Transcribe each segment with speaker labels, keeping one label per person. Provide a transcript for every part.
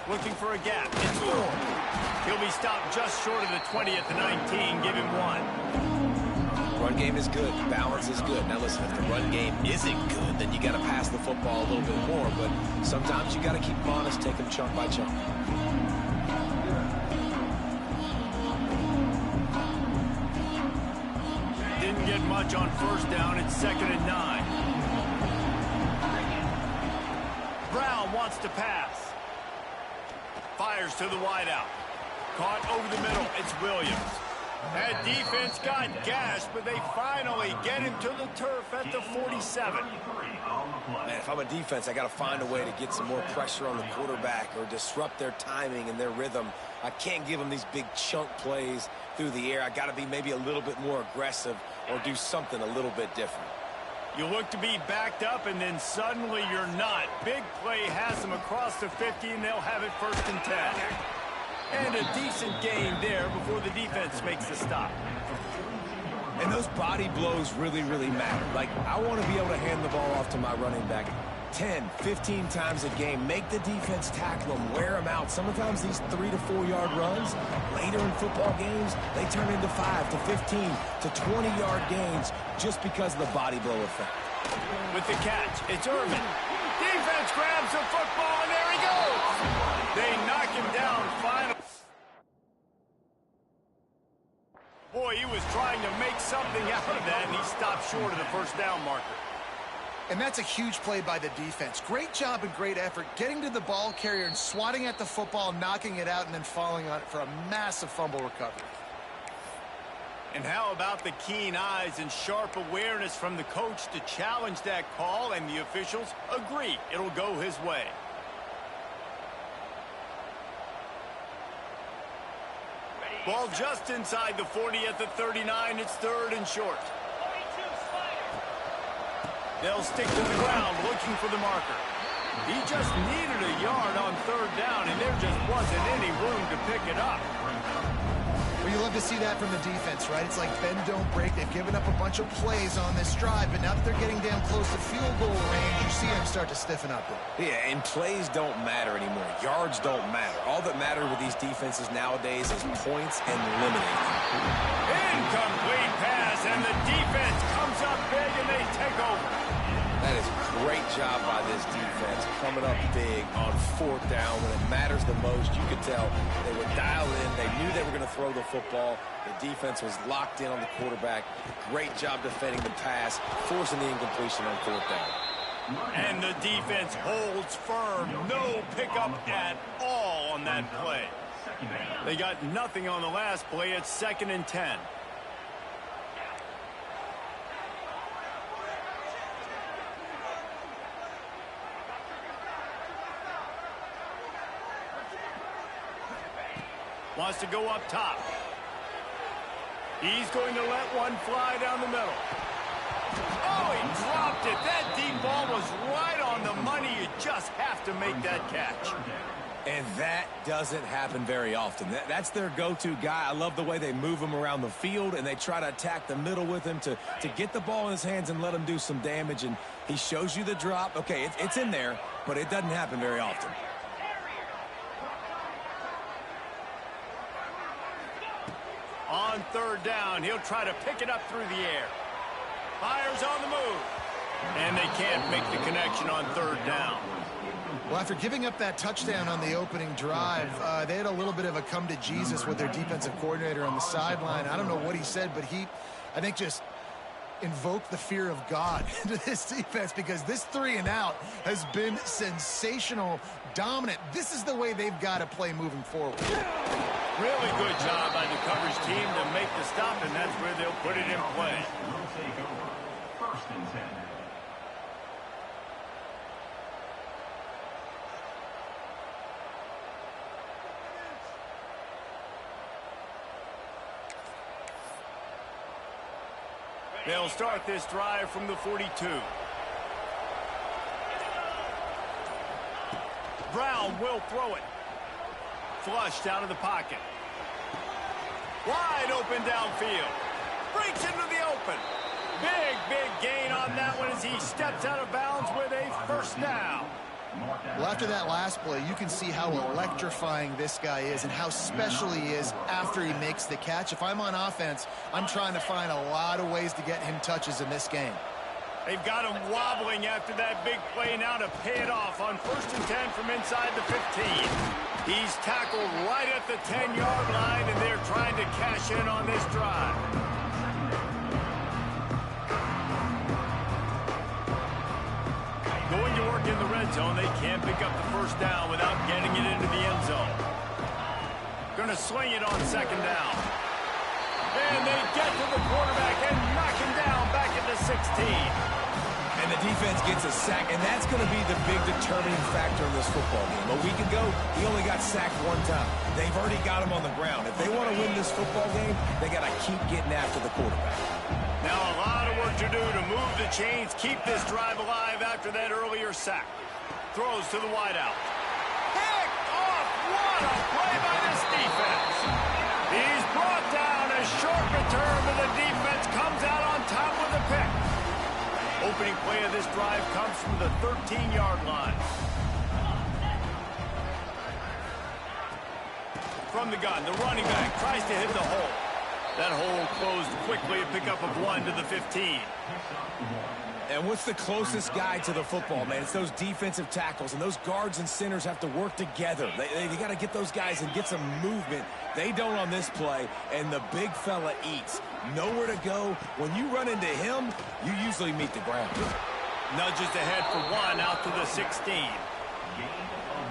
Speaker 1: looking for a gap. It's 4. He'll be stopped just short of the 20 at the 19. Give him 1.
Speaker 2: Run game is good. Balance is good. Now listen, if the run game isn't good, then you got to pass the football a little bit more. But sometimes you got to keep them honest, take them chunk by chunk.
Speaker 1: Didn't get much on first down. It's 2nd and 9. Brown wants to pass. Fires to the wideout. Caught over the middle. It's Williams. That defense got gashed, but they finally get him to the turf at the 47.
Speaker 2: Man, if I'm a defense, I got to find a way to get some more pressure on the quarterback or disrupt their timing and their rhythm. I can't give them these big chunk plays through the air. I got to be maybe a little bit more aggressive or do something a little bit different.
Speaker 1: You look to be backed up, and then suddenly you're not. Big play has them across the 50, and they'll have it 1st and 10. And a decent gain there before the defense makes the stop.
Speaker 2: And those body blows really, really matter. Like, I want to be able to hand the ball off to my running back 10, 15 times a game. Make the defense tackle them, wear them out. Sometimes these 3 to 4 yard runs, later in football games, they turn into 5 to 15 to 20 yard gains just because of the body blow effect.
Speaker 1: With the catch, it's Irvin. Defense grabs the football, and there he goes. They knock him down finally. Boy, he was trying to make something out of that, and he stopped short of the 1st down marker.
Speaker 3: And that's a huge play by the defense. Great job and great effort getting to the ball carrier and swatting at the football, knocking it out, and then falling on it for a massive fumble recovery.
Speaker 1: And how about the keen eyes and sharp awareness from the coach to challenge that call, and the officials agree it'll go his way. Ball just inside the 40 at the 39. It's 3rd and short. They'll stick to the ground looking for the marker. He just needed a yard on 3rd down, and there just wasn't any room to pick it up.
Speaker 3: Well, you love to see that from the defense, right? It's like bend, don't break. They've given up a bunch of plays on this drive, but now that they're getting down close to field goal range, you see them start to stiffen up there.
Speaker 2: Yeah, and plays don't matter anymore. Yards don't matter. All that matters with these defenses nowadays is points and limiting.
Speaker 1: Incomplete pass, and the defense comes up big, and they take over.
Speaker 2: That is a great job by this defense, coming up big on 4th down when it matters the most. You could tell they were dialed in. They knew they were going to throw the football. The defense was locked in on the quarterback. Great job defending the pass, forcing the incompletion on 4th down.
Speaker 1: And the defense holds firm. No pickup at all on that play. They got nothing on the last play. It's 2nd and 10. Wants to go up top. He's going to let one fly down the middle. Oh, he dropped it. That deep ball was right on the money. You just have to make that catch.
Speaker 2: And that doesn't happen very often. That's their go-to guy. I love the way they move him around the field, and they try to attack the middle with him to get the ball in his hands and let him do some damage. And he shows you the drop. Okay, it's in there, but it doesn't happen very often.
Speaker 1: On 3rd down, he'll try to pick it up through the air. Fires on the move. And they can't make the connection on 3rd down.
Speaker 3: Well, after giving up that touchdown on the opening drive, they had a little bit of a come to Jesus with their defensive coordinator on the sideline. I don't know what he said, but he, I think, just invoked the fear of God into this defense, because this 3 and out has been sensational, dominant. This is the way they've got to play moving forward.
Speaker 1: Really good job by the coverage team to make the stop, and that's where they'll put it in play. They'll start this drive from the 42. Brown will throw it. Flushed out of the pocket. Wide open downfield. Breaks into the open. Big gain on that one as he steps out of bounds with a 1st down.
Speaker 3: Well, after that last play, you can see how electrifying this guy is and how special he is after he makes the catch. If I'm on offense, I'm trying to find a lot of ways to get him touches in this game.
Speaker 1: They've got him wobbling after that big play now to pay it off on 1st and 10 from inside the 15. He's tackled right at the 10-yard line, and they're trying to cash in on this drive. Going to work in the red zone, they can't pick up the 1st down without getting it into the end zone. Going to sling it on 2nd down. And they get to the quarterback and knock him down back at the 16.
Speaker 2: And the defense gets a sack, and that's going to be the big determining factor in this football game. A week ago, he only got sacked 1 time. They've already got him on the ground. If they want to win this football game, they got to keep getting after the quarterback.
Speaker 1: Now a lot of work to do to move the chains, keep this drive alive after that earlier sack. Throws to the wideout. Picked off! What a play by this defense! He's brought down. A short return, but the defense comes out on top with a pick. Opening play of this drive comes from the 13-yard line. From the gun, the running back tries to hit the hole. That hole closed quickly, a pickup of 1 to the 15.
Speaker 2: And what's the closest guy to the football, man? It's those defensive tackles, and those guards and centers have to work together. They got to get those guys and get some movement. They don't on this play, and the big fella eats. Nowhere to go. When you run into him, you usually meet the ground.
Speaker 1: Nudges ahead for 1 out to the 16.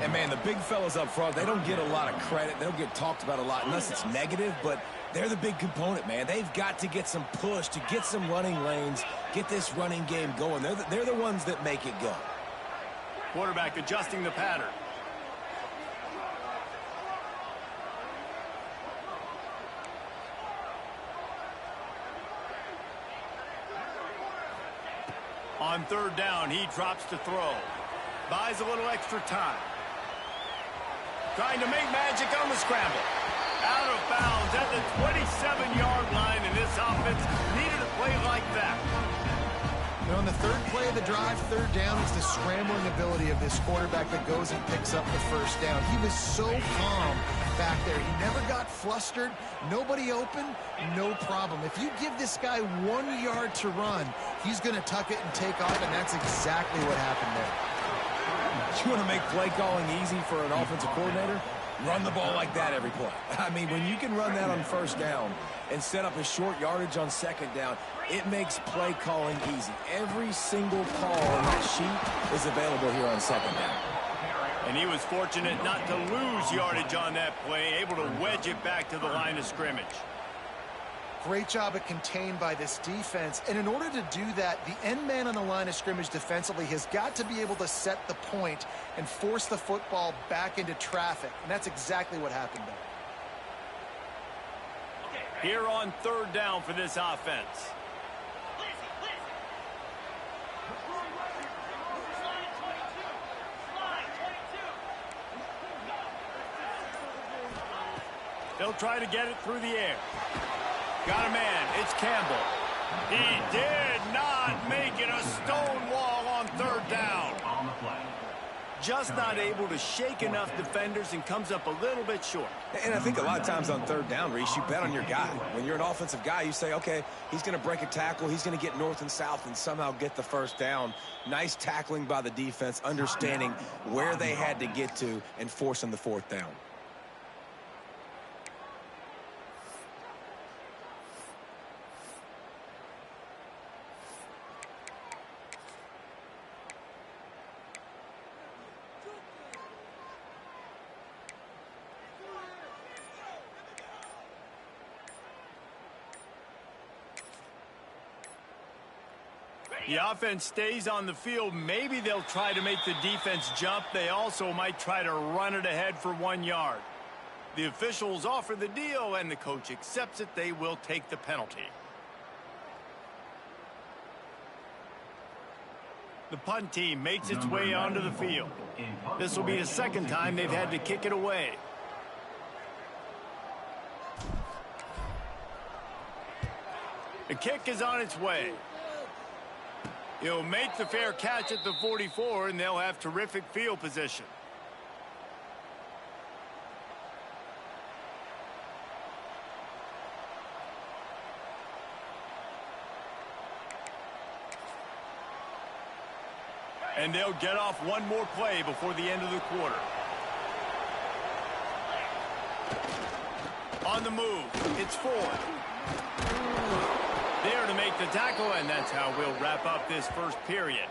Speaker 2: And, man, the big fellas up front, they don't get a lot of credit. They don't get talked about a lot unless it's negative, but they're the big component, man. They've got to get some push, to get some running lanes, get this running game going. They're the ones that make it go.
Speaker 1: Quarterback adjusting the pattern. On 3rd down, he drops to throw. Buys a little extra time. Trying to make magic on the scramble. Out of bounds at the 27-yard line, and this offense needed a play like that.
Speaker 3: You know, on the 3rd play of the drive, 3rd down, it's the scrambling ability of this quarterback that goes and picks up the 1st down. He was so calm back there. He never got flustered. Nobody open, no problem. If you give this guy 1 yard to run, he's going to tuck it and take off, and that's exactly what happened there.
Speaker 2: You want to make play calling easy for an offensive coordinator? Run the ball like that every play. I mean, when you can run that on 1st down and set up a short yardage on 2nd down, it makes play calling easy. Every single call on that sheet is available here on 2nd down.
Speaker 1: And he was fortunate not to lose yardage on that play, able to wedge it back to the line of scrimmage.
Speaker 3: Great job at contained by this defense. And in order to do that, the end man on the line of scrimmage defensively has got to be able to set the point and force the football back into traffic. And that's exactly what happened there.
Speaker 1: Here on 3rd down for this offense. They'll try to get it through the air. Got a man. It's Campbell. He did not make it a stone wall on 3rd down. Just not able to shake enough defenders and comes up a little bit short.
Speaker 2: And I think a lot of times on 3rd down, Reese, you bet on your guy. When you're an offensive guy, you say, okay, he's going to break a tackle. He's going to get north and south and somehow get the 1st down. Nice tackling by the defense, understanding where they had to get to and forcing the 4th down.
Speaker 1: The offense stays on the field. Maybe they'll try to make the defense jump. They also might try to run it ahead for 1 yard. The officials offer the deal, and the coach accepts it. They will take the penalty. The punt team makes its way onto the field. This will be the 2nd time they've had to kick it away. The kick is on its way. He'll make the fair catch at the 44, and they'll have terrific field position. And they'll get off one more play before the end of the quarter. On the move, it's fourth. There to make the tackle, and that's how we'll wrap up this first period.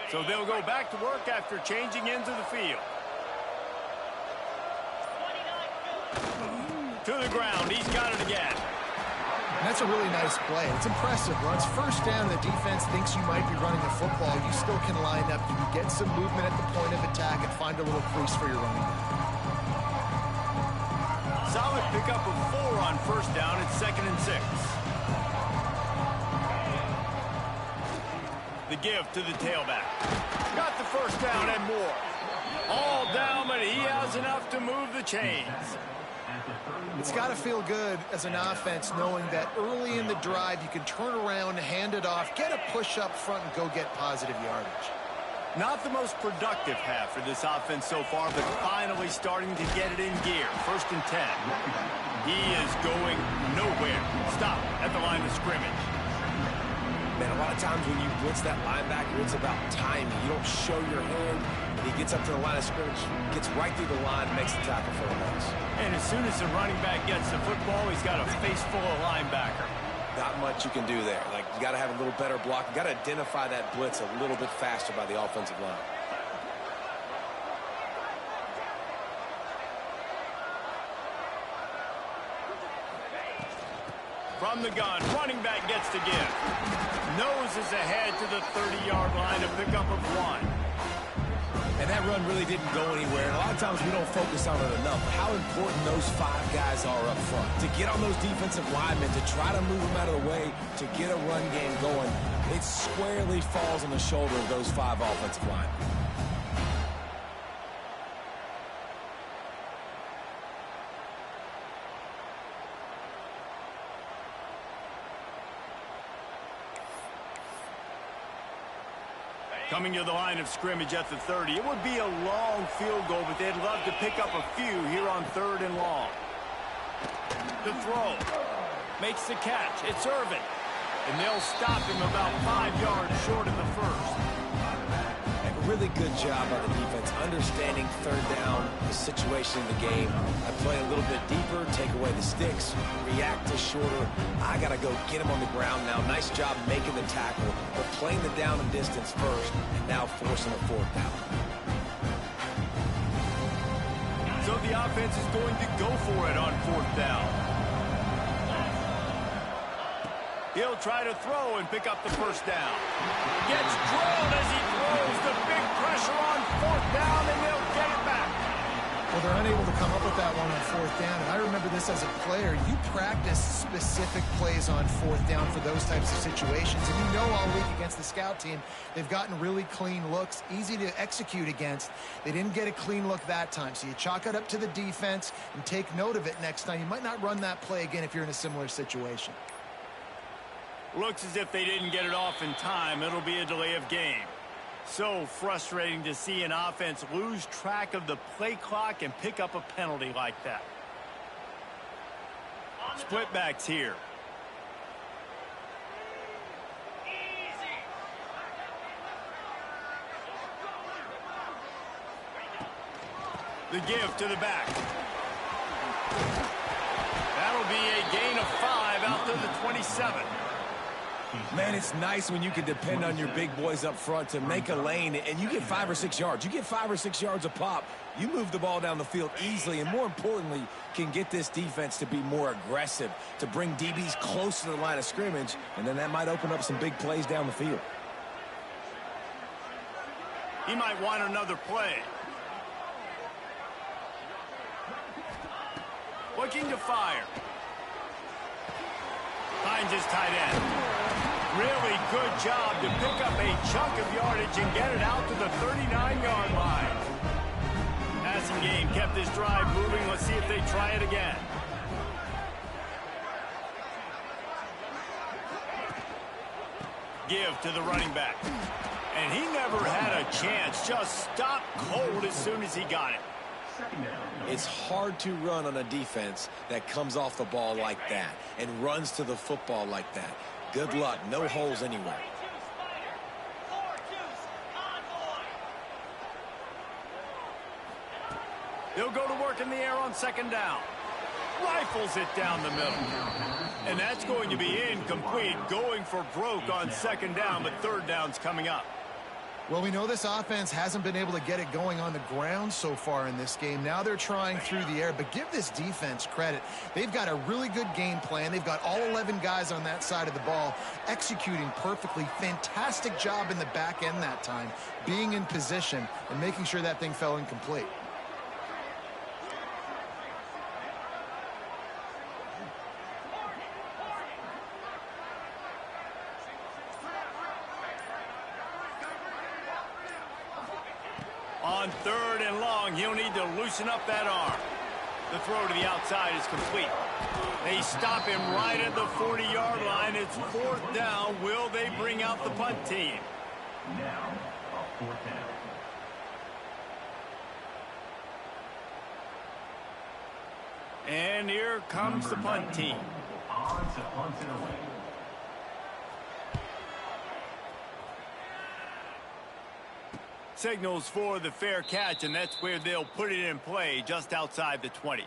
Speaker 1: So they'll go back to work after changing into the field. To the ground, he's got it again.
Speaker 3: And that's a really nice play. It's impressive. Once first down, the defense thinks you might be running the football. You still can line up. You can get some movement at the point of attack and find a little crease for your running back.
Speaker 1: Solid pickup of 4 on first down. It's 2nd and 6. The give to the tailback. Got the first down and more. All down, but he has enough to move the chains.
Speaker 3: It's got to feel good as an offense knowing that early in the drive you can turn around, hand it off, get a push up front, and go get positive yardage.
Speaker 1: Not the most productive half for this offense so far, but finally starting to get it in gear. 1st and 10. He is going nowhere. Stop at the line of scrimmage.
Speaker 2: Man, a lot of times when you blitz that linebacker, it's about timing. You don't show your hand, and he gets up to the line of scrimmage, gets right through the line, and makes the tackle for a loss.
Speaker 1: And as soon as the running back gets the football, he's got a face full of linebacker.
Speaker 2: Not much you can do there. Like, you got to have a little better block. You got to identify that blitz a little bit faster by the offensive line.
Speaker 1: From the gun, running back gets to give. Noses ahead to the 30-yard line, a pickup of 1.
Speaker 2: And that run really didn't go anywhere. And a lot of times we don't focus on it enough. But how important those 5 guys are up front. To get on those defensive linemen, to try to move them out of the way, to get a run game going, it squarely falls on the shoulder of those 5 offensive linemen.
Speaker 1: Coming to the line of scrimmage at the 30. It would be a long field goal, but they'd love to pick up a few here on 3rd and long. The throw. Makes the catch. It's Irvin. And they'll stop him about 5 yards short of the first.
Speaker 2: A really good job by the defense, understanding 3rd down, the situation in the game. I play a little bit deeper, take away the sticks, react to shorter. I got to go get him on the ground now. Nice job making the tackle, but playing the down and distance first, and now forcing a 4th down.
Speaker 1: So the offense is going to go for it on 4th down. He'll try to throw and pick up the first down. Gets drilled as he throws. The big pressure on 4th down, and they'll get it back.
Speaker 3: Well, they're unable to come up with that one on 4th down. And I remember this as a player. You practice specific plays on 4th down for those types of situations. And you know all week against the scout team, they've gotten really clean looks, easy to execute against. They didn't get a clean look that time. So you chalk it up to the defense and take note of it next time. You might not run that play again if you're in a similar situation.
Speaker 1: Looks as if they didn't get it off in time. It'll be a delay of game. So frustrating to see an offense lose track of the play clock and pick up a penalty like that. Split backs here. The give to the back. That'll be a gain of 5 out to the 27.
Speaker 2: Man, it's nice when you can depend on your big boys up front to make a lane, and you get 5 or 6 yards. You get 5 or 6 yards a pop. You move the ball down the field easily, and more importantly, can get this defense to be more aggressive, to bring DBs close to the line of scrimmage, and then that might open up some big plays down the field.
Speaker 1: He might want another play. Looking to fire. Finds his tight end. Really good job to pick up a chunk of yardage and get it out to the 39-yard line. Passing game kept this drive moving. Let's see if they try it again. Give to the running back. And he never had a chance. Just stopped cold as soon as he got it.
Speaker 2: It's hard to run on a defense that comes off the ball like that and runs to the football like that. Good luck. No holes anywhere.
Speaker 1: He'll go to work in the air on second down. Rifles it down the middle. And that's going to be incomplete. Going for broke on second down, but third down's coming up.
Speaker 3: Well, we know this offense hasn't been able to get it going on the ground so far in this game. Now they're trying through the air, but give this defense credit. They've got a really good game plan. They've got all 11 guys on that side of the ball executing perfectly. Fantastic job in the back end that time, being in position and making sure that thing fell incomplete.
Speaker 1: On third and long, he'll need to loosen up that arm. The throw to the outside is complete. They stop him right at the 40-yard line. It's fourth down. Will they bring out the punt team?
Speaker 4: Now, a fourth down.
Speaker 1: And here comes the punt team.
Speaker 4: On to punt it away.
Speaker 1: Signals for the fair catch, and that's where they'll put it in play, just outside the 20.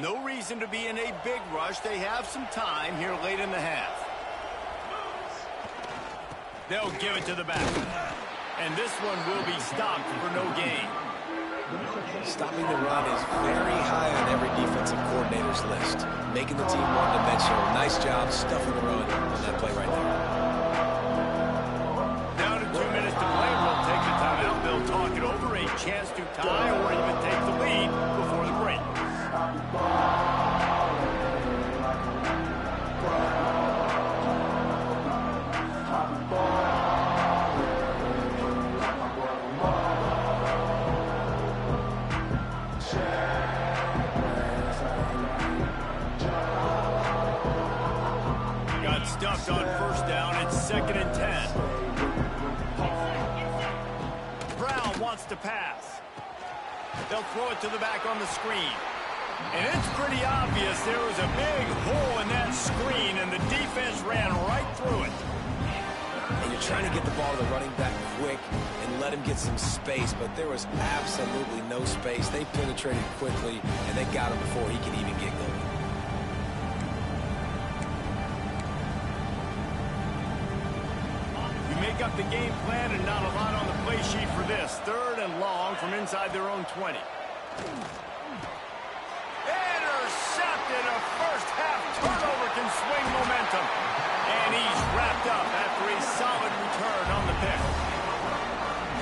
Speaker 1: No reason to be in a big rush. They have some time here late in the half. They'll give it to the back. And this one will be stopped for no gain.
Speaker 2: Stopping the run is very high on every defensive coordinator's list. Making the team one-dimensional. Nice job stuffing the run on that play right there.
Speaker 1: Down to 2 minutes to play. We'll take the timeout. They'll talk it over. A chance to tie or even take the lead before the break. Stuffed on first down. It's 2nd and 10. Brown wants to pass. They'll throw it to the back on the screen. And it's pretty obvious there was a big hole in that screen, and the defense ran right through it.
Speaker 2: And you're trying to get the ball to the running back quick and let him get some space, but there was absolutely no space. They penetrated quickly, and they got him before he could even get going.
Speaker 1: Make up the game plan and not a lot on the play sheet for this. 3rd and long from inside their own 20. Intercepted. A first half turnover can swing momentum. And he's wrapped up after a solid return on the pick.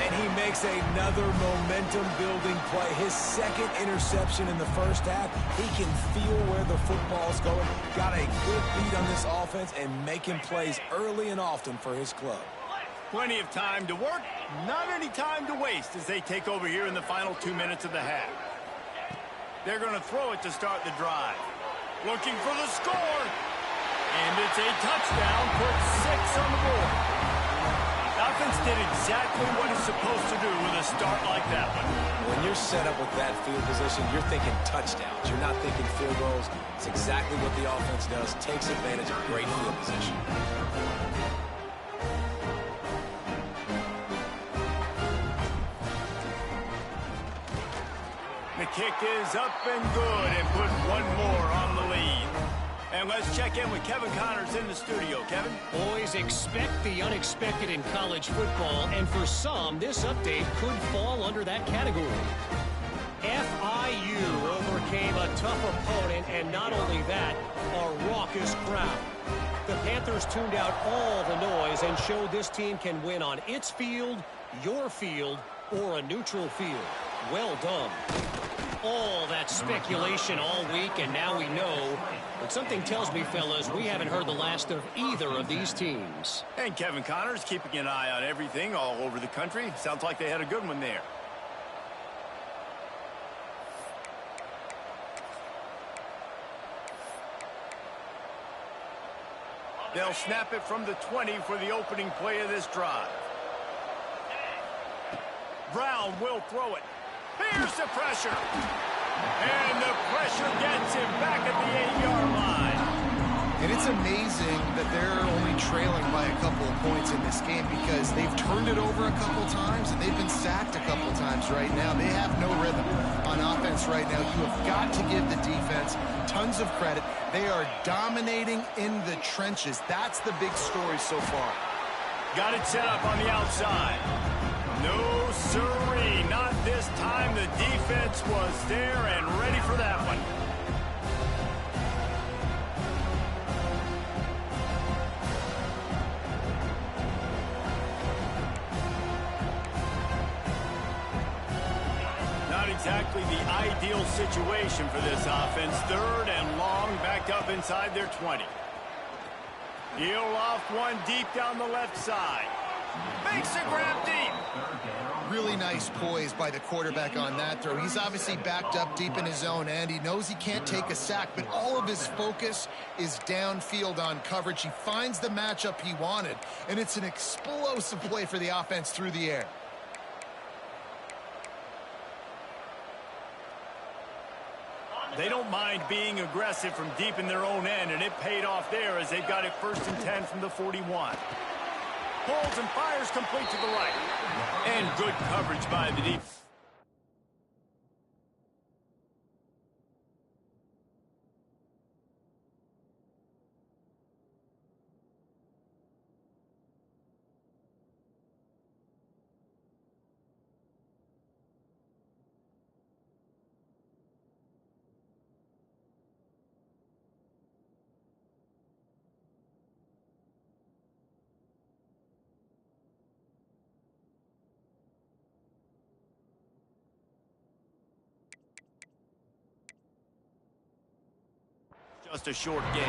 Speaker 2: And he makes another momentum-building play. His 2nd interception in the first half. He can feel where the football's going. Got a good beat on this offense and making plays early and often for his club.
Speaker 1: Plenty of time to work, not any time to waste as they take over here in the final 2 minutes of the half. They're going to throw it to start the drive. Looking for the score. And it's a touchdown, puts 6 on the board. Offense did exactly what it's supposed to do with a start like that one.
Speaker 2: When you're set up with that field position, you're thinking touchdowns. You're not thinking field goals. It's exactly what the offense does. Takes advantage of great field position.
Speaker 1: The kick is up and good and put one more on the lead. And let's check in with Kevin Connors in the studio. Kevin?
Speaker 5: Boys, expect the unexpected in college football, and for some, this update could fall under that category. FIU overcame a tough opponent, and not only that, a raucous crowd. The Panthers tuned out all the noise and showed this team can win on its field, your field, or a neutral field. Well done. All that speculation all week, and now we know. But something tells me, fellas, we haven't heard the last of either of these teams.
Speaker 1: And Kevin Connors keeping an eye on everything all over the country. Sounds like they had a good one there. They'll snap it from the 20 for the opening play of this drive. Brown will throw it. Here's the pressure. And the pressure gets him back at the 8-yard line.
Speaker 3: And it's amazing that they're only trailing by a couple of points in this game because they've turned it over a couple times and they've been sacked a couple times right now. They have no rhythm on offense right now. You have got to give the defense tons of credit. They are dominating in the trenches. That's the big story so far.
Speaker 1: Got it set up on the outside. No siree, not this time. The defense was there and ready for that one. Not exactly the ideal situation for this offense. 3rd and long, backed up inside their 20. He'll loft one deep down the left side. Makes a grab deep.
Speaker 3: Really nice poise by the quarterback on that throw. He's obviously backed up deep in his own end. He knows he can't take a sack, but all of his focus is downfield on coverage. He finds the matchup he wanted, and it's an explosive play for the offense through the air.
Speaker 1: They don't mind being aggressive from deep in their own end, and it paid off there as they've got it 1st and 10 from the 41. Pulls and fires complete to the right. And good coverage by the defense. Just a short game.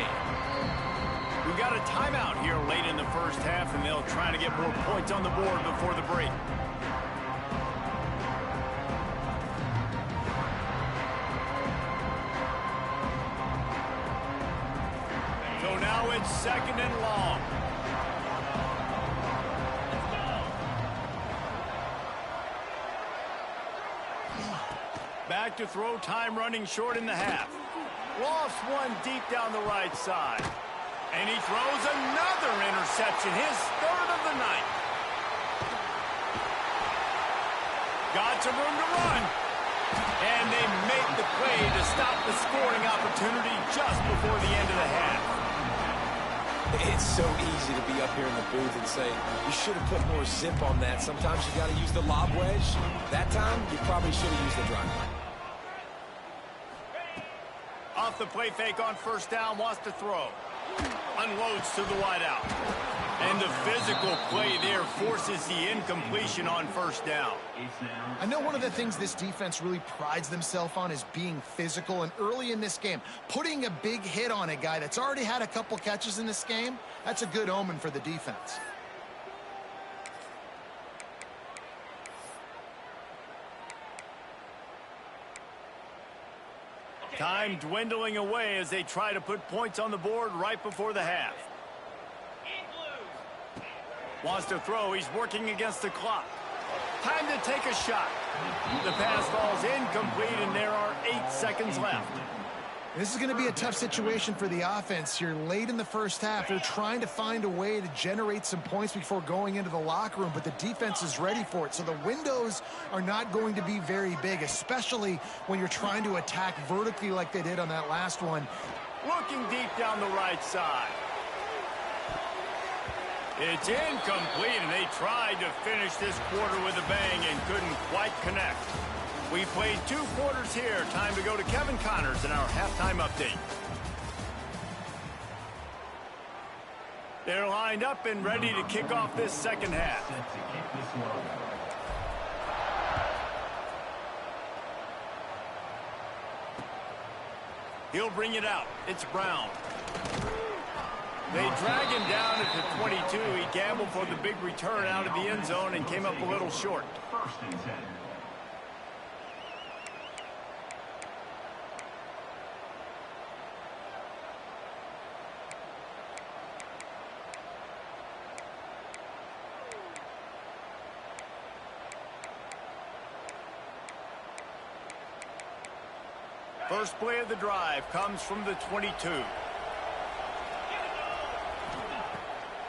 Speaker 1: We got a timeout here late in the first half, and they'll try to get more points on the board before the break. So now it's 2nd and long. Back to throw, time running short in the half. Lofts one deep down the right side. And he throws another interception, his 3rd of the night. Got some room to run. And they make the play to stop the scoring opportunity just before the end of the half.
Speaker 2: It's so easy to be up here in the booth and say, you should have put more zip on that. Sometimes you got to use the lob wedge. That time, you probably should have used the drive.
Speaker 1: Off the play fake on 1st down, wants to throw. Unloads to the wideout. And the physical play there forces the incompletion on 1st down.
Speaker 3: I know one of the things this defense really prides themselves on is being physical, and early in this game, putting a big hit on a guy that's already had a couple catches in this game, that's a good omen for the defense.
Speaker 1: Time dwindling away as they try to put points on the board right before the half. Wants to throw. He's working against the clock. Time to take a shot. The pass falls incomplete, and there are 8 seconds left.
Speaker 3: This is going to be a tough situation for the offense here late in the first half. They're trying to find a way to generate some points before going into the locker room, but the defense is ready for it. So the windows are not going to be very big, especially when you're trying to attack vertically like they did on that last one.
Speaker 1: Looking deep down the right side. It's incomplete, and they tried to finish this quarter with a bang and couldn't quite connect. We played 2 quarters here. Time to go to Kevin Connors in our halftime update. They're lined up and ready to kick off this second half.
Speaker 4: Set to kick this one off.
Speaker 1: He'll bring it out. It's Brown. They drag him down at the 22. He gambled for the big return out of the end zone and came up a little short.
Speaker 4: First and 10.
Speaker 1: First play of the drive comes from the 22.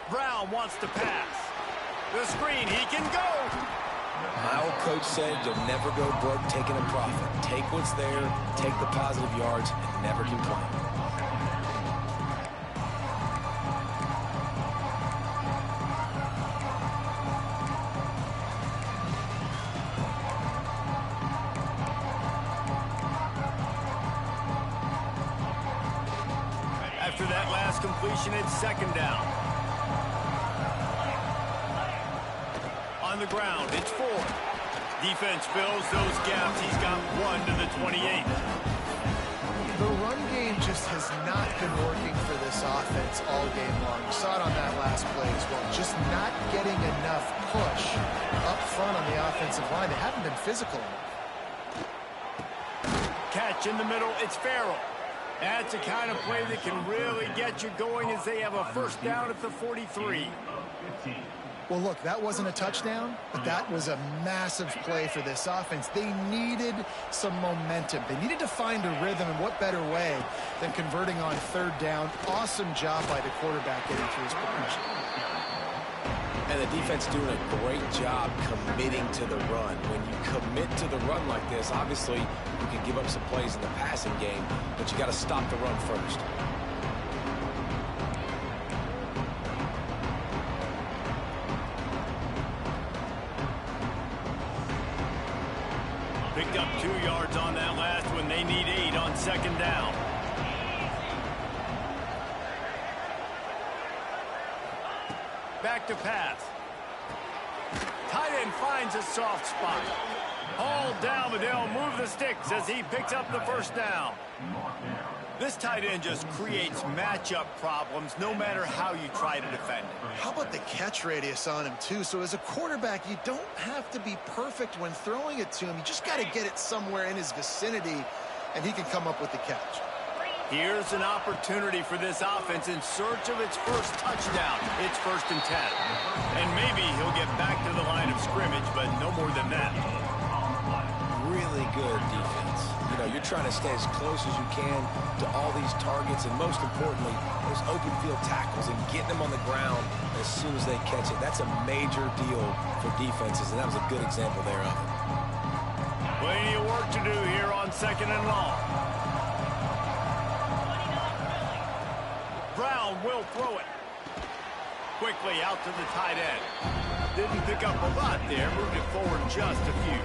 Speaker 1: Brown wants to pass. The screen, he can go.
Speaker 2: My old coach said you'll never go broke taking a profit. Take what's there, take the positive yards, and never complain.
Speaker 1: After that last completion, it's second down. On the ground, it's 4. Defense fills those gaps. He's got 1 to the 28.
Speaker 3: The run game just has not been working for this offense all game long. You saw it on that last play as well. Just not getting enough push up front on the offensive line. They haven't been physical enough.
Speaker 1: Catch in the middle, it's Farrell. That's the kind of play that can really get you going as they have a first down at the 43.
Speaker 3: Well, look, that wasn't a touchdown, but that was a massive play for this offense. They needed some momentum. They needed to find a rhythm, and what better way than converting on third down. Awesome job by the quarterback getting through his progression.
Speaker 2: And the defense doing a great job committing to the run. When you commit to the run like this, obviously you can give up some plays in the passing game, but you got to stop the run first.
Speaker 1: Picked up 2 yards on that last one. They need 8 on second down. Back to pass. Tight end finds a soft spot. Hauled down, but they'll move the sticks as he picks up the first down. This tight end just creates matchup problems no matter how you try to defend it.
Speaker 3: How about the catch radius on him, too? So as a quarterback, you don't have to be perfect when throwing it to him. You just got to get it somewhere in his vicinity, and he can come up with the catch.
Speaker 1: Here's an opportunity for this offense in search of its first touchdown. It's first and 10. And maybe he'll get back to the line of scrimmage, but no more than that.
Speaker 2: Really good defense. You know, you're trying to stay as close as you can to all these targets, and most importantly, those open field tackles and getting them on the ground as soon as they catch it. That's a major deal for defenses, and that was a good example there of it.
Speaker 1: Plenty of work to do here on second and long. Brown will throw it. Quickly out to the tight end. Didn't pick up a lot there, moved it forward just a few.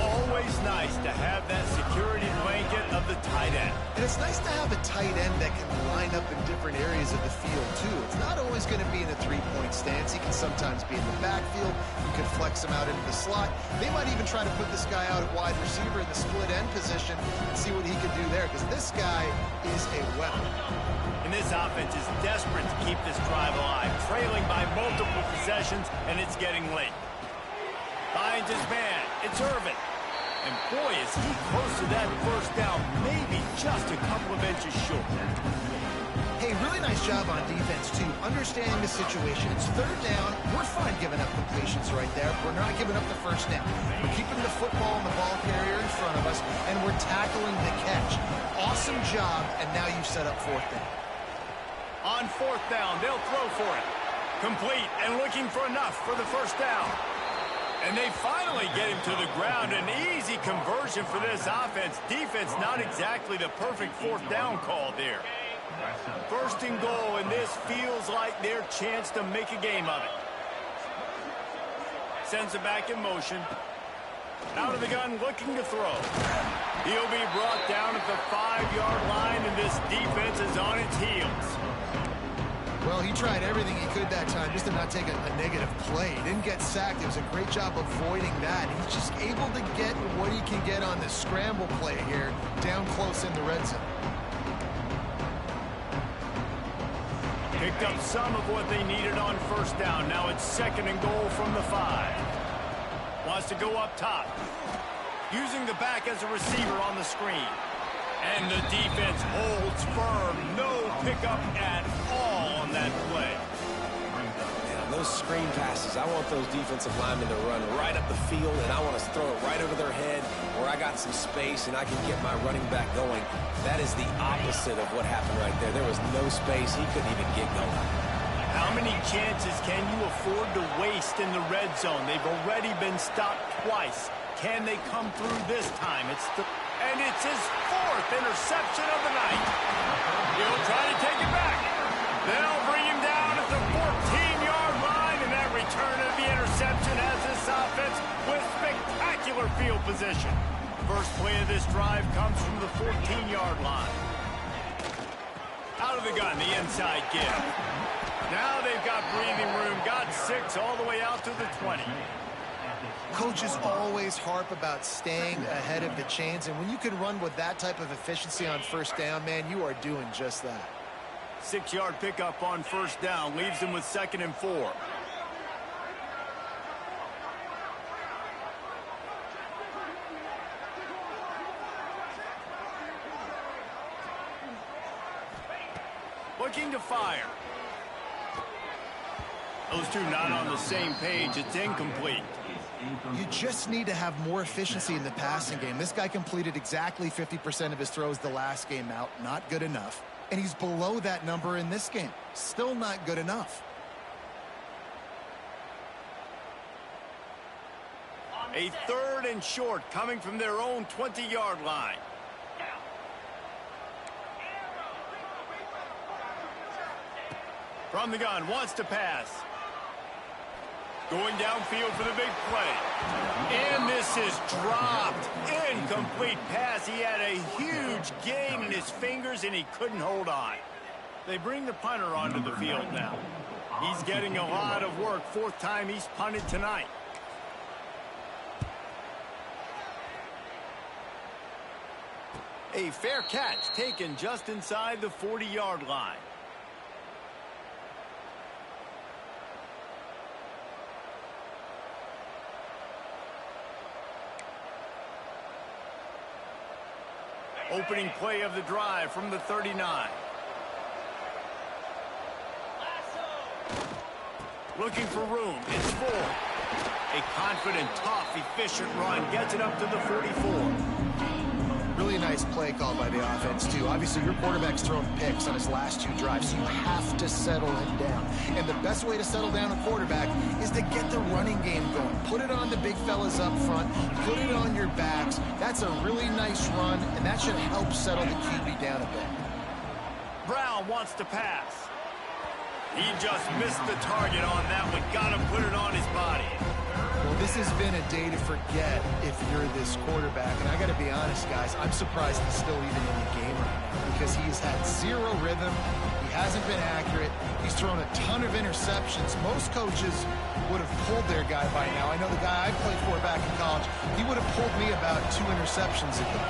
Speaker 1: Always nice to have that security blanket of the tight end.
Speaker 3: And it's nice to have a tight end that can line up in different areas of the field, too. It's not always going to be in a three-point stance. He can sometimes be in the backfield. You can flex him out into the slot. They might even try to put this guy out at wide receiver in the split end position and see what he can do there, because this guy is a weapon.
Speaker 1: And this offense is desperate to keep this drive alive, trailing by multiple possessions, and it's getting late. Finds his man. It's Irvin. And boy, is he close to that first down, maybe just a couple of inches short.
Speaker 3: Hey, really nice job on defense, too. Understanding the situation. It's third down. We're fine giving up completions right there. We're not giving up the first down. We're keeping the football and the ball carrier in front of us, and we're tackling the catch. Awesome job, and now you set up fourth down.
Speaker 1: On fourth down, they'll throw for it. Complete and looking for enough for the first down. And they finally get him to the ground. An easy conversion for this offense. Defense not exactly the perfect fourth down call there. First and goal, and this feels like their chance to make a game of it. Sends it back in motion. Out of the gun, looking to throw. He'll be brought down at the 5-yard line, and this defense is on its heels.
Speaker 3: Well, he tried everything he could that time just to not take a negative play. He didn't get sacked. It was a great job avoiding that. He's just able to get what he can get on this scramble play here down close in the red zone.
Speaker 1: Picked up some of what they needed on first down. Now it's 2nd and goal from the 5. Wants to go up top. Using the back as a receiver on the screen. And the defense holds firm. No pickup at all on that play.
Speaker 2: Yeah, those screen passes, I want those defensive linemen to run right up the field, and I want to throw it right over their head where I got some space and I can get my running back going. That is the opposite of what happened right there. There was no space. He couldn't even get going.
Speaker 1: How many chances can you afford to waste in the red zone? They've already been stopped twice. Can they come through this time? And it's his 4th interception of the night. He'll try to take it back. They'll bring him down at the 14-yard line, and that return of the interception has this offense with spectacular field position. First play of this drive comes from the 14-yard line. Out of the gun, the inside give. Now they've got breathing room, got 6 all the way out to the 20.
Speaker 3: Coaches always harp about staying ahead of the chains, and when you can run with that type of efficiency on first down, man, you are doing just that.
Speaker 1: 6-yard pickup on first down leaves them with 2nd and 4. Looking to fire. Those two not on the same page. It's incomplete.
Speaker 3: You just need to have more efficiency in the passing game. This guy completed exactly 50% of his throws the last game out. Not good enough. And he's below that number in this game. Still not good enough.
Speaker 1: A 3rd and short coming from their own 20-yard line. From the gun, wants to pass. Going downfield for the big play. And this is dropped. Incomplete pass. He had a huge gain in his fingers, and he couldn't hold on. They bring the punter onto the field now. He's getting a lot of work. 4th time he's punted tonight. A fair catch taken just inside the 40-yard line. Opening play of the drive from the 39. Looking for room. It's full. A confident, tough, efficient run. Gets it up to the 44.
Speaker 3: Really nice play call by the offense, too. Obviously, your quarterback's thrown picks on his last 2 drives, so you have to settle him down. And the best way to settle down a quarterback is to get the running game going. Put it on the big fellas up front. Put it on your backs. That's a really nice run, and that should help settle the QB down a bit.
Speaker 1: Brown wants to pass. He just missed the target on that one. Got to put it on his body.
Speaker 3: Well, this has been a day to forget if you're this quarterback. And I got to be honest, guys, I'm surprised he's still even in the game right now because he has had 0 rhythm. He hasn't been accurate. He's thrown a ton of interceptions. Most coaches would have pulled their guy by now. I know the guy I played for back in college, he would have pulled me about 2 interceptions ago.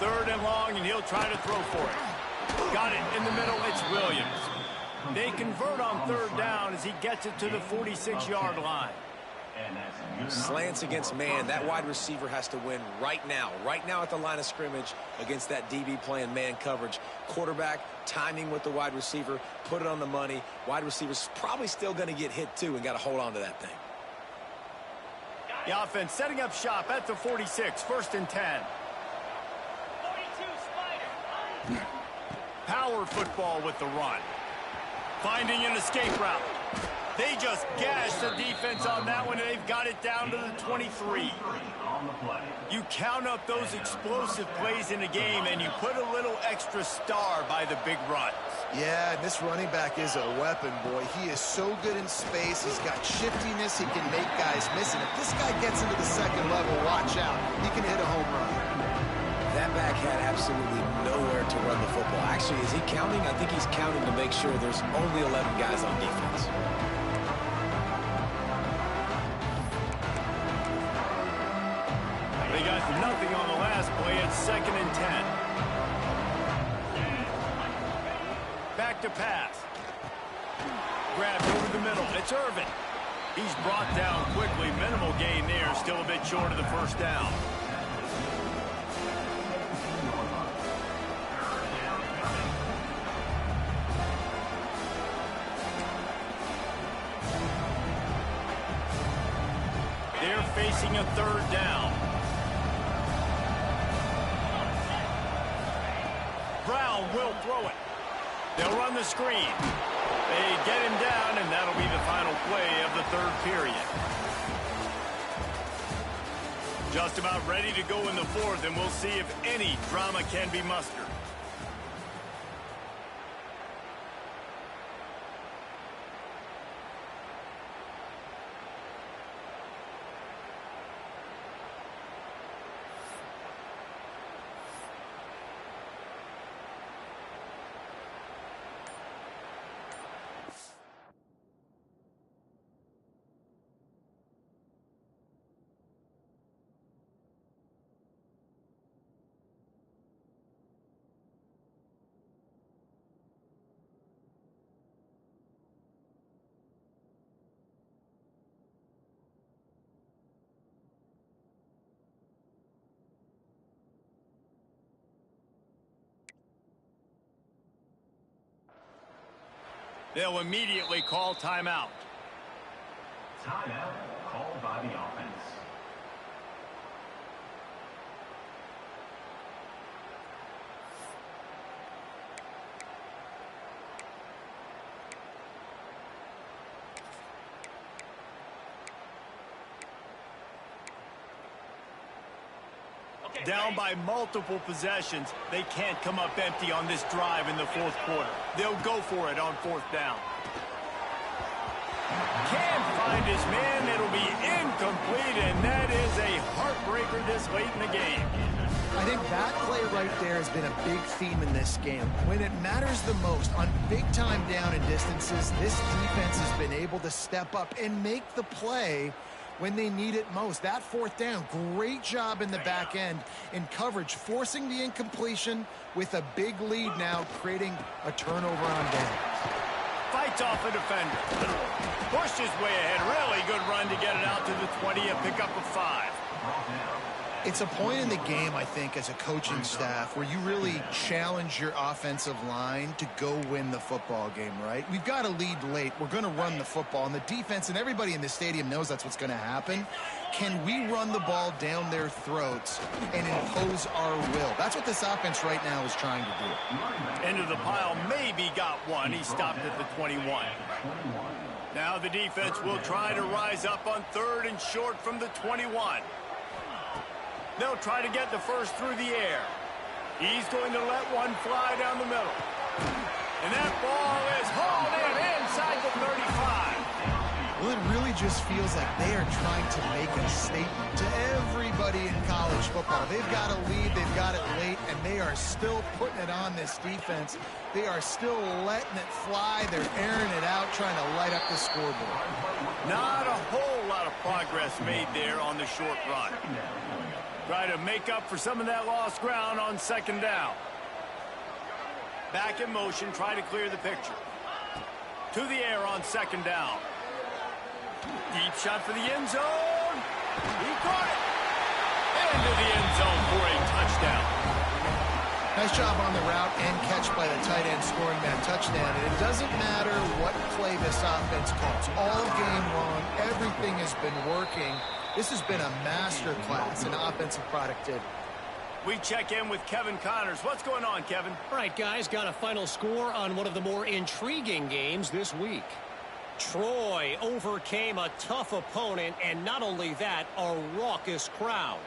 Speaker 1: 3rd and long, and he'll try to throw for it. Got it in the middle. It's Williams. They convert on 3rd down as he gets it to the 46-yard line.
Speaker 2: Slants against man. That wide receiver has to win right now at the line of scrimmage against that DB playing man coverage. Quarterback timing with the wide receiver, put it on the money. Wide receiver's probably still going to get hit too and got to hold on to that thing.
Speaker 1: The offense setting up shop at the 46, 1st and 10. 42 Spider. Power football with the run. Finding an escape route. They just gashed the defense on that one, and they've got it down to the 23. You count up those explosive plays in a game, and you put a little extra star by the big runs.
Speaker 3: Yeah, and this running back is a weapon, boy. He is so good in space. He's got shiftiness. He can make guys miss. And if this guy gets into the 2nd level, watch out. He can hit a home run.
Speaker 2: That back had absolutely nowhere to run the football. Actually, is he counting? I think he's counting to make sure there's only 11 guys on defense.
Speaker 1: They got nothing on the last play. It's 2nd and 10. Back to pass. Grabbed over the middle. It's Irvin. He's brought down quickly. Minimal gain there. Still a bit short of the first down. They're facing a 3rd down. Brown will throw it. They'll run the screen. They get him down, and that'll be the final play of the 3rd period. Just about ready to go in the 4th, and we'll see if any drama can be mustered. They'll immediately call timeout.
Speaker 4: Timeout called by the offense.
Speaker 1: Down by multiple possessions, they can't come up empty on this drive in the 4th quarter. They'll go for it on 4th down. Can't find his man. It'll be incomplete, and that is a heartbreaker this late in the game.
Speaker 3: I think that play right there has been a big theme in this game. When it matters the most, on big-time down and distances, this defense has been able to step up and make the play when they need it most. That 4th down, great job in the back end in coverage, forcing the incompletion with a big lead now, creating a turnover on downs.
Speaker 1: Fights off a defender. Pushed his way ahead. Really good run to get it out to the 20 and pick up a 5.
Speaker 3: It's a point in the game, I think, as a coaching staff where you really challenge your offensive line to go win the football game, right? We've got to lead late. We're going to run the football, and the defense and everybody in the stadium knows that's what's going to happen. Can we run the ball down their throats and impose our will? That's what this offense right now is trying to do.
Speaker 1: Into the pile, maybe got one. He stopped at the 21. Now the defense will try to rise up on 3rd and short from the 21. They'll try to get the first through the air. He's going to let one fly down the middle. And that ball is hauled in inside the 35.
Speaker 3: Well, it really just feels like they are trying to make a statement to everybody in college football. They've got a lead, they've got it late, and they are still putting it on this defense. They are still letting it fly. They're airing it out, trying to light up the scoreboard.
Speaker 1: Not a whole lot of progress made there on the short run. Try to make up for some of that lost ground on 2nd down. Back in motion, try to clear the picture. To the air on 2nd down. Deep shot for the end zone. He caught it. Into the end zone for a touchdown.
Speaker 3: Nice job on the route and catch by the tight end scoring that touchdown. And it doesn't matter what play this offense calls. All game long, everything has been working. This has been a masterclass in offensive productivity.
Speaker 1: We check in with Kevin Connors. What's going on, Kevin?
Speaker 5: All right, guys, got a final score on one of the more intriguing games this week. Troy overcame a tough opponent, and not only that, a raucous crowd.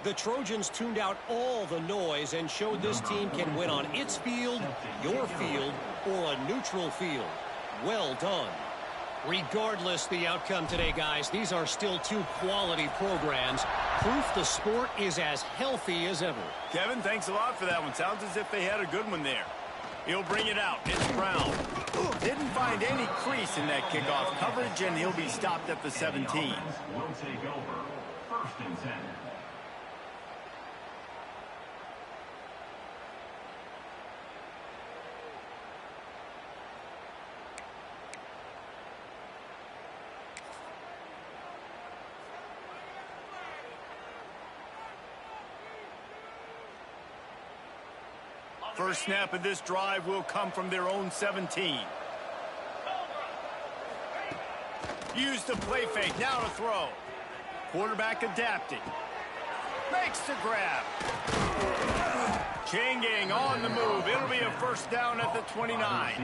Speaker 5: The Trojans tuned out all the noise and showed this team can win on its field, your field, or a neutral field. Well done. Regardless the outcome today, guys, these are still two quality programs. Proof the sport is as healthy as ever.
Speaker 1: Kevin, thanks a lot for that one. Sounds as if they had a good one there. He'll bring it out. It's Brown. Didn't find any crease in that kickoff coverage, and he'll be stopped at the 17.
Speaker 4: Will take over. 1st and 10.
Speaker 1: First snap of this drive will come from their own 17. Use the play fake. Now to throw. Quarterback adapting. Makes the grab. Changing on the move. It'll be a first down at the 29.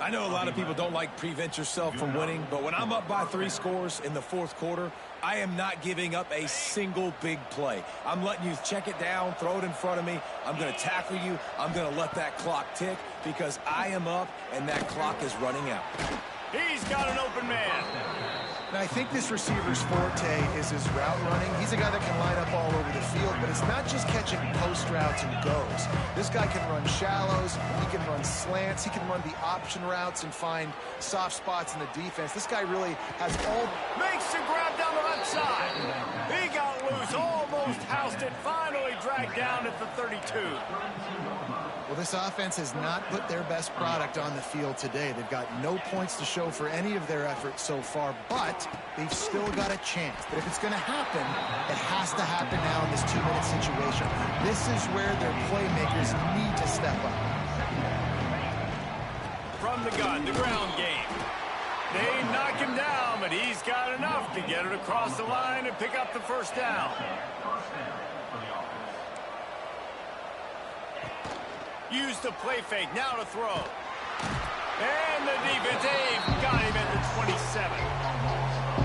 Speaker 2: I know a lot of people don't like prevent yourself from winning, but when I'm up by 3 scores in the 4th quarter, I am not giving up a single big play. I'm letting you check it down, throw it in front of me. I'm going to tackle you. I'm going to let that clock tick because I am up and that clock is running out.
Speaker 1: He's got an open man.
Speaker 3: And I think this receiver's forte is his route running. He's a guy that can line up all over the field, but it's not just catching post routes and goes. This guy can run shallows, he can run slants, he can run the option routes and find soft spots in the defense. This guy really has all...
Speaker 1: Makes the grab down the left side. He got loose, almost housed it, finally dragged down at the 32.
Speaker 3: Well, this offense has not put their best product on the field today. They've got no points to show for any of their efforts so far, but they've still got a chance. But if it's going to happen, it has to happen now in this 2-minute situation. This is where their playmakers need to step up.
Speaker 1: From the gun, the ground game. They knock him down, but he's got enough to get it across the line and pick up the first down. Use the play fake, now to throw. And the defense, they've got him at the 27.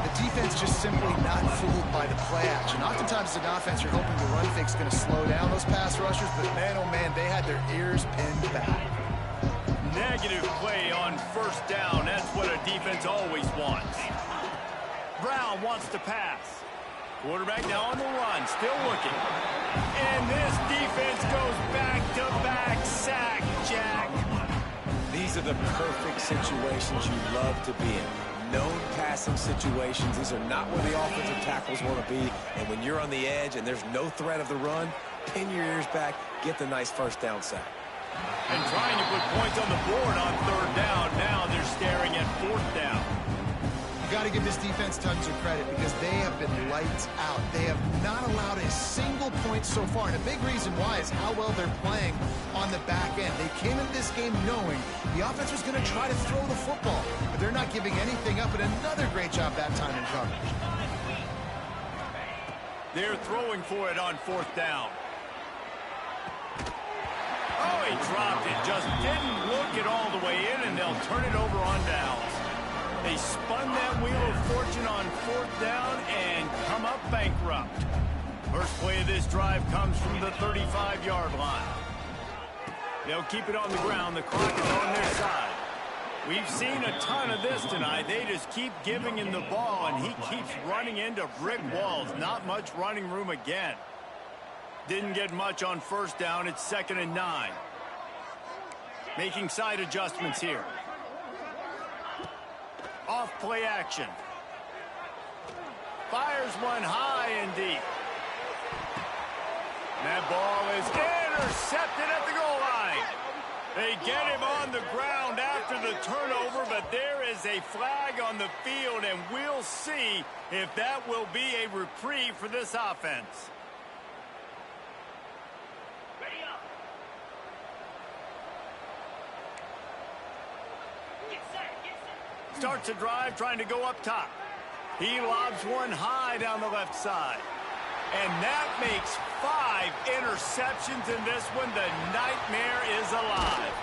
Speaker 3: The defense just simply not fooled by the play action. Oftentimes as an offense, you're hoping the run fake's going to slow down those pass rushers, but man, oh man, they had their ears pinned back.
Speaker 1: Negative play on first down. That's what a defense always wants. Brown wants to pass. Quarterback now on the run, still looking. And this defense goes back-to-back sack, Jack.
Speaker 2: These are the perfect situations you love to be in. Known passing situations. These are not where the offensive tackles want to be. And when you're on the edge and there's no threat of the run, pin your ears back, get the nice first down sack.
Speaker 1: And trying to put points on the board on 3rd down. Now they're staring at 4th down.
Speaker 3: You got to give this defense tons of credit because they have been lights out. They have not allowed a single point so far. And a big reason why is how well they're playing on the back end. They came into this game knowing the offense was going to try to throw the football, but they're not giving anything up. And another great job that time in coverage.
Speaker 1: They're throwing for it on 4th down. Oh, he dropped it. Just didn't look it all the way in, and they'll turn it over on downs. They spun that wheel of fortune on 4th down and come up bankrupt. First play of this drive comes from the 35-yard line. They'll keep it on the ground. The clock is on their side. We've seen a ton of this tonight. They just keep giving him the ball, and he keeps running into brick walls. Not much running room again. Didn't get much on first down. It's 2nd and 9. Making side adjustments here. Off play action. Fires one high and deep. That ball is intercepted at the goal line. They get him on the ground after the turnover, but there is a flag on the field, and we'll see if that will be a reprieve for this offense. Starts a drive trying to go up top. He lobs one high down the left side. And that makes 5 interceptions in this one. The nightmare is alive.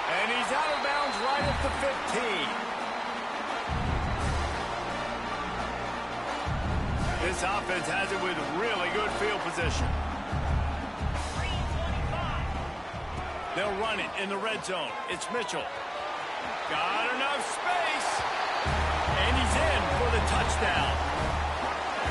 Speaker 1: And he's out of bounds right at the 15. This offense has it with really good field position. They'll run it in the red zone. It's Mitchell. Got enough space. And he's in for the touchdown.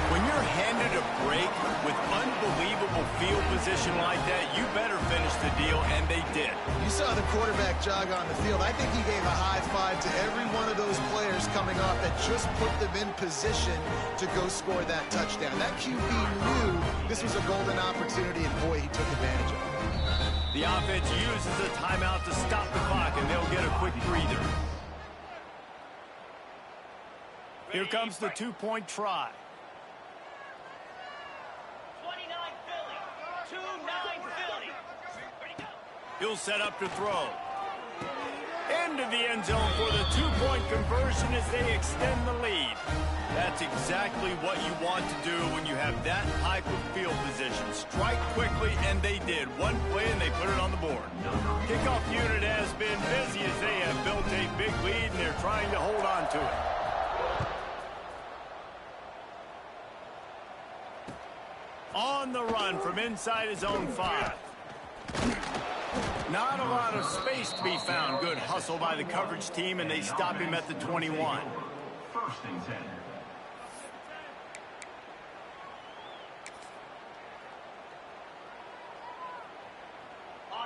Speaker 1: When you're handed a break with unbelievable field position like that, you better finish the deal, and they did.
Speaker 3: You saw the quarterback jog on the field. I think he gave a high five to every one of those players coming off that just put them in position to go score that touchdown. That QB knew this was a golden opportunity, and boy, he took advantage of it.
Speaker 1: The offense uses a timeout to stop the clock, and they'll get a quick breather. Here comes the two-point try.
Speaker 6: 29 Philly. 2-9 Philly.
Speaker 1: He'll set up to throw. Into the end zone for the two-point conversion as they extend the lead. That's exactly what you want to do when you have that type of field position. Strike quickly, and they did. One play, and they put it on the board. Kickoff unit has been busy as they have built a big lead, and they're trying to hold on to it. On the run from inside his own 5. Not a lot of space to be found. Good hustle by the coverage team, and they stop him at the 21.
Speaker 4: First and 10.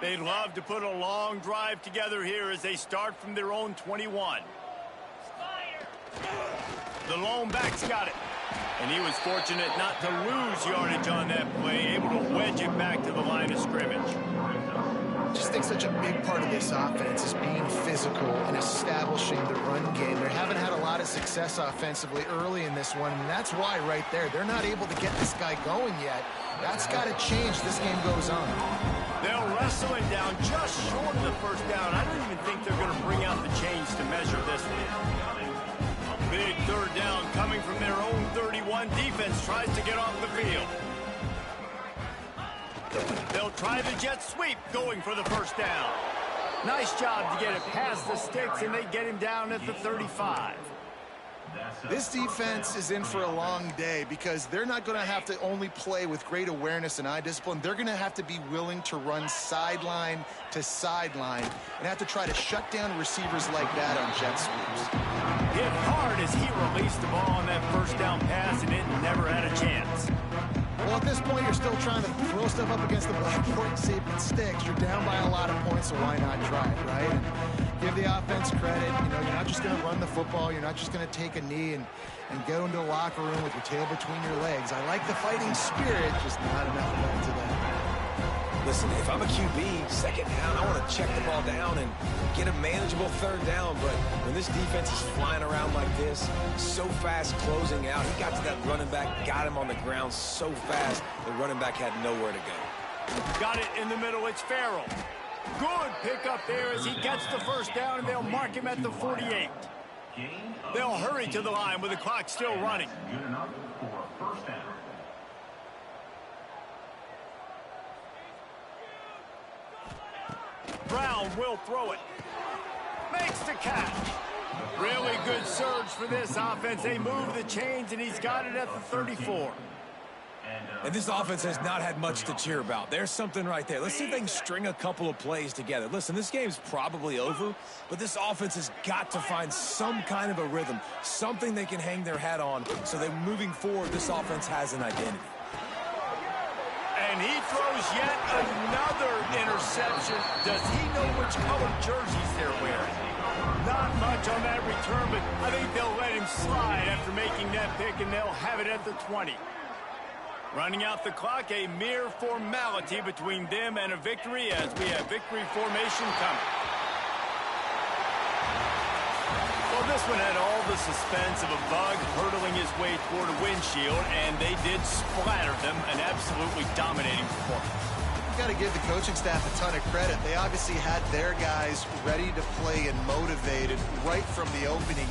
Speaker 1: They'd love to put a long drive together here as they start from their own 21. The lone back's got it. And he was fortunate not to lose yardage on that play, able to wedge it back to the line of scrimmage.
Speaker 3: I just think such a big part of this offense is being physical and establishing the run game. They haven't had a lot of success offensively early in this one, and that's why right there, they're not able to get this guy going yet. That's got to change. This game goes on.
Speaker 1: They'll wrestle him down just short of the first down. I don't even think they're going to bring out the chains to measure this one. Big third down coming from their own 31. Defense tries to get off the field. They'll try the jet sweep going for the first down. Nice job to get it past the sticks, and they get him down at the 35.
Speaker 3: This defense is in for a long day because they're not going to have to only play with great awareness and eye discipline. They're going to have to be willing to run sideline to sideline and have to try to shut down receivers like that on jet sweeps.
Speaker 1: Hit hard as he released the ball on that first down pass, and it never had a chance.
Speaker 3: Well, at this point, you're still trying to throw stuff up against the blackboard and see if it sticks. You're down by a lot of points, so why not try it, right? And give the offense credit. You know, you're not just going to run the football. You're not just going to take a knee and go into the locker room with your tail between your legs. I like the fighting spirit, just not enough of that today.
Speaker 2: Listen, if I'm a QB, second down, I want to check the ball down and get a manageable third down. But when this defense is flying around like this, so fast closing out, he got to that running back, got him on the ground so fast, the running back had nowhere to go.
Speaker 1: Got it in the middle. It's Farrell. Good pickup there as he gets the first down, and they'll mark him at the 48. They'll hurry to the line with the clock still running.
Speaker 4: Good enough for a first down.
Speaker 1: Brown will throw it. Makes the catch. Really good surge for this offense. They move the chains, and he's got it at the 34.
Speaker 2: And this offense has not had much to cheer about. There's something right there. Let's see if they can string a couple of plays together. Listen, this game's probably over, but this offense has got to find some kind of a rhythm, something they can hang their hat on so that moving forward, this offense has an identity.
Speaker 1: And he throws yet another interception. Does he know which colored jerseys they're wearing? Not much on that return, but I think they'll let him slide after making that pick, and they'll have it at the 20. Running out the clock, a mere formality between them and a victory as we have victory formation coming. Well, this one had all the suspense of a bug hurtling his way toward a windshield, and they did splatter them, an absolutely dominating performance.
Speaker 3: You've got to give the coaching staff a ton of credit. They obviously had their guys ready to play and motivated right from the opening.